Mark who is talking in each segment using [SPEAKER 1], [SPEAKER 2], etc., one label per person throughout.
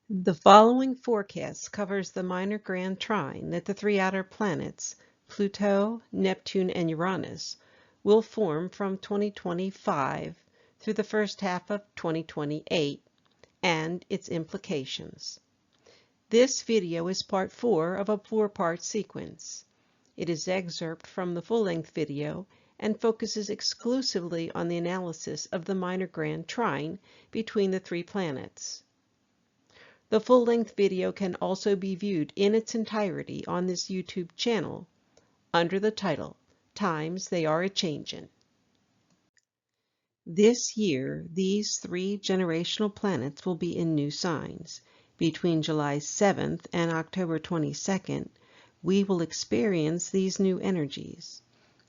[SPEAKER 1] The following forecast covers the minor grand trine that the three outer planets, Pluto, Neptune, and Uranus, will form from 2025 through the first half of 2028 and its implications. This video is part 4 of a 4-part sequence. It is excerpt from the full-length video and focuses exclusively on the analysis of the minor grand trine between the three planets. The full-length video can also be viewed in its entirety on this YouTube channel under the title, Times They Are a-Changin'. This year, these three generational planets will be in new signs. Between July 7th and October 22nd, we will experience these new energies,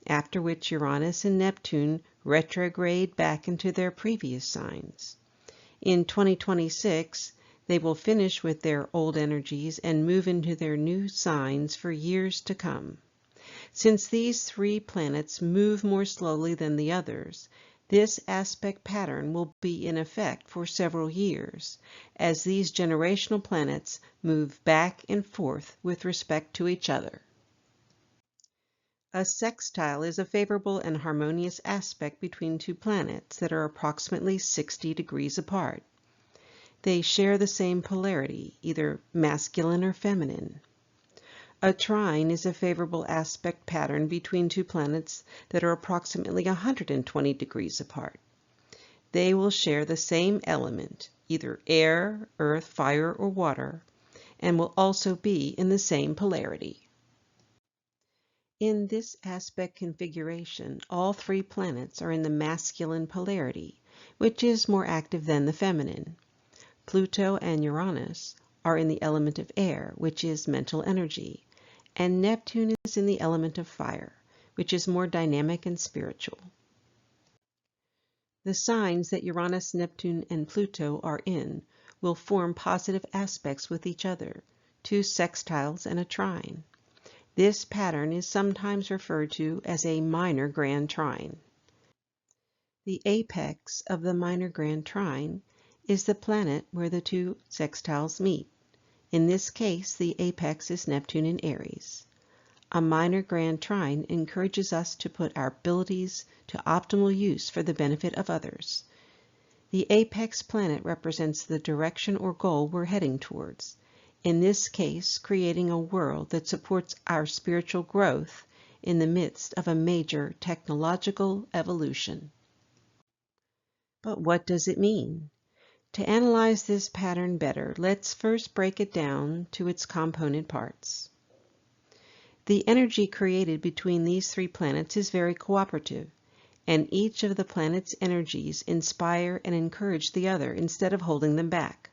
[SPEAKER 1] after which Uranus and Neptune retrograde back into their previous signs. In 2026, they will finish with their old energies and move into their new signs for years to come. Since these three planets move more slowly than the others, this aspect pattern will be in effect for several years, as these generational planets move back and forth with respect to each other. A sextile is a favorable and harmonious aspect between two planets that are approximately 60 degrees apart. They share the same polarity, either masculine or feminine. A trine is a favorable aspect pattern between two planets that are approximately 120 degrees apart. They will share the same element, either air, earth, fire, or water, and will also be in the same polarity. In this aspect configuration, all three planets are in the masculine polarity, which is more active than the feminine. Pluto and Uranus are in the element of air, which is mental energy, and Neptune is in the element of fire, which is more dynamic and spiritual. The signs that Uranus, Neptune, and Pluto are in will form positive aspects with each other, two sextiles and a trine. This pattern is sometimes referred to as a minor grand trine. The apex of the minor grand trine is the planet where the two sextiles meet. In this case, the apex is Neptune in Aries. A minor grand trine encourages us to put our abilities to optimal use for the benefit of others. The apex planet represents the direction or goal we're heading towards. In this case, creating a world that supports our spiritual growth in the midst of a major technological evolution. But what does it mean? To analyze this pattern better, let's first break it down to its component parts. The energy created between these three planets is very cooperative, and each of the planets' energies inspire and encourage the other instead of holding them back.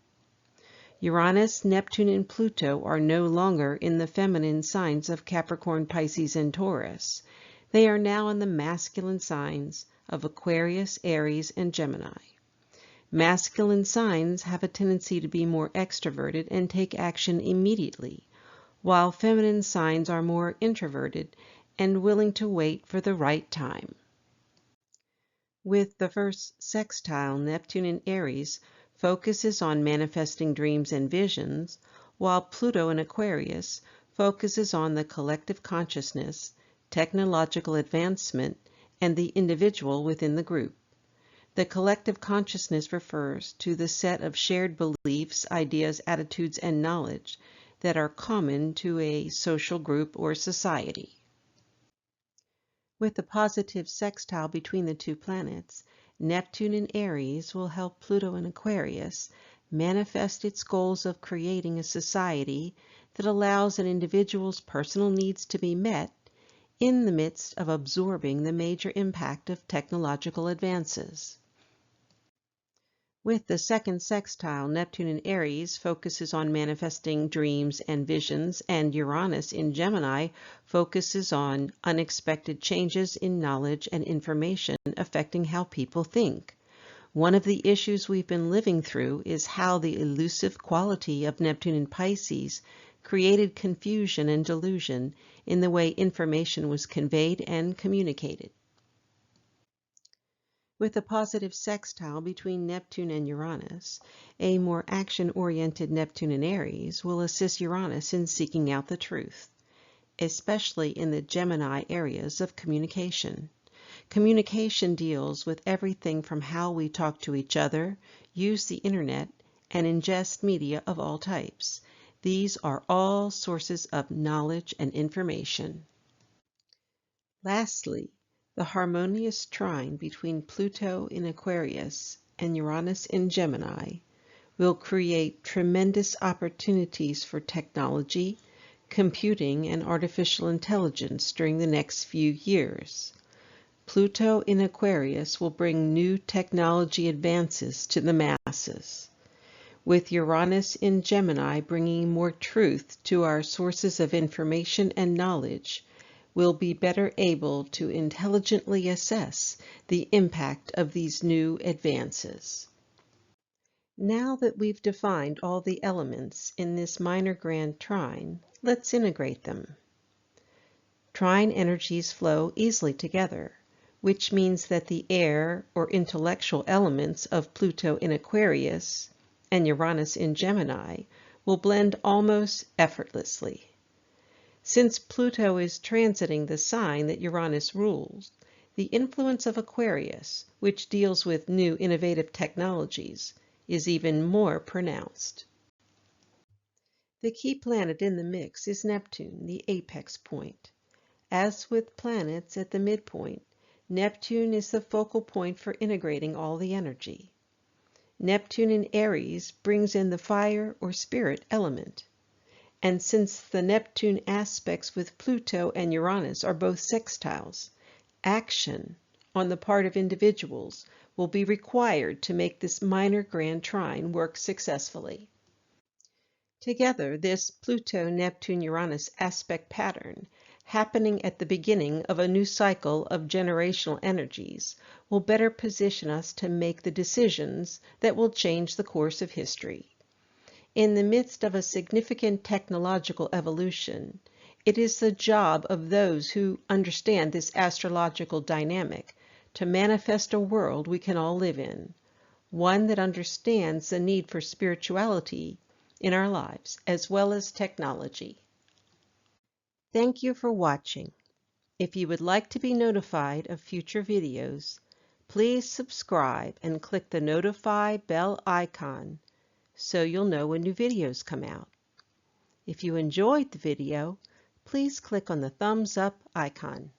[SPEAKER 1] Uranus, Neptune, and Pluto are no longer in the feminine signs of Capricorn, Pisces, and Taurus. They are now in the masculine signs of Aquarius, Aries, and Gemini. Masculine signs have a tendency to be more extroverted and take action immediately, while feminine signs are more introverted and willing to wait for the right time. With the first sextile, Neptune in Aries focuses on manifesting dreams and visions, while Pluto in Aquarius focuses on the collective consciousness, technological advancement, and the individual within the group. The collective consciousness refers to the set of shared beliefs, ideas, attitudes, and knowledge that are common to a social group or society. With the positive sextile between the two planets, Neptune in Aries will help Pluto in Aquarius manifest its goals of creating a society that allows an individual's personal needs to be met in the midst of absorbing the major impact of technological advances. With the second sextile, Neptune in Aries focuses on manifesting dreams and visions, and Uranus in Gemini focuses on unexpected changes in knowledge and information affecting how people think. One of the issues we've been living through is how the elusive quality of Neptune in Pisces created confusion and delusion in the way information was conveyed and communicated. With a positive sextile between Neptune and Uranus, a more action-oriented Neptune in Aries will assist Uranus in seeking out the truth, especially in the Gemini areas of communication. Communication deals with everything from how we talk to each other, use the internet, and ingest media of all types. These are all sources of knowledge and information. Lastly, the harmonious trine between Pluto in Aquarius and Uranus in Gemini will create tremendous opportunities for technology, computing, and artificial intelligence during the next few years. Pluto in Aquarius will bring new technology advances to the masses, with Uranus in Gemini bringing more truth to our sources of information and knowledge. We'll be better able to intelligently assess the impact of these new advances. Now that we've defined all the elements in this minor grand trine, let's integrate them. Trine energies flow easily together, which means that the air or intellectual elements of Pluto in Aquarius and Uranus in Gemini will blend almost effortlessly. Since Pluto is transiting the sign that Uranus rules, the influence of Aquarius, which deals with new innovative technologies, is even more pronounced. The key planet in the mix is Neptune, the apex point. As with planets at the midpoint, Neptune is the focal point for integrating all the energy. Neptune in Aries brings in the fire or spirit element. And since the Neptune aspects with Pluto and Uranus are both sextiles, action on the part of individuals will be required to make this minor grand trine work successfully. Together, this Pluto-Neptune-Uranus aspect pattern, happening at the beginning of a new cycle of generational energies, will better position us to make the decisions that will change the course of history. In the midst of a significant technological evolution, it is the job of those who understand this astrological dynamic to manifest a world we can all live in, one that understands the need for spirituality in our lives as well as technology. Thank you for watching. If you would like to be notified of future videos, please subscribe and click the notify bell icon so you'll know when new videos come out. If you enjoyed the video, please click on the thumbs up icon.